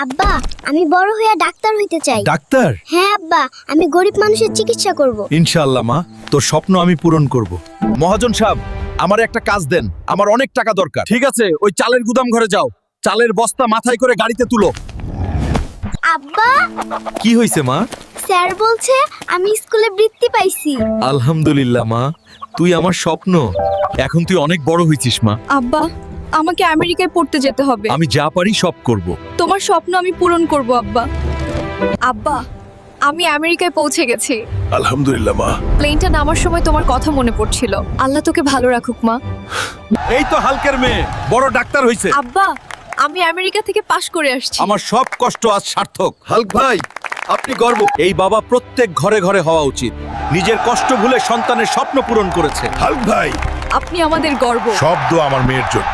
আব্বা, আমি বড় হইয়া ডাক্তার হইতে চাই। ডাক্তার? হ্যাঁ আব্বা, আমি গরিব মানুষের চিকিৎসা করব। ইনশাআল্লাহ মা, তোর স্বপ্ন আমি পূরণ করব। মহাজন সাহেব, আমার একটা কাজ দেন, আমার অনেক টাকা দরকার। ঠিক আছে, ওই চালের গুদাম ঘরে যাও, চালের বস্তা মাথায় করে গাড়িতে তুলো। আব্বা, কি হইছে মা? স্যার বলছে আমি স্কুলে বৃত্তি পাইছি। আলহামদুলিল্লাহ মা, তুই আমার স্বপ্ন। এখন তুই অনেক বড় হইছিস মা। আব্বা, আমাকে আমেরিকায় পড়তে যেতে হবে। আমি যা পারি সব করব। তোমার স্বপ্ন আমি পূরণ করব আব্বা। আব্বা, আমি আমেরিকায় পৌঁছে গেছি। আলহামদুলিল্লাহ মা। প্লেনটা নামার সময় তোমার কথা মনে পড়ছিল। আল্লাহ তোকে ভালো রাখুক মা। এই তো হালকের মেয়ে, বড় ডাক্তার হইছে। আব্বা, আমি আমেরিকা থেকে পাশ করে আসছি। আমার সব কষ্ট আজ সার্থক। হালক ভাই, আপনি গর্ব। এই বাবা প্রত্যেক ঘরে ঘরে হওয়া উচিত। নিজের কষ্ট ভুলে সন্তানের স্বপ্ন পূরণ করেছে। হালক ভাই, আপনি আমাদের গর্ব। সব দোয়া আমার মেয়ের জন্য।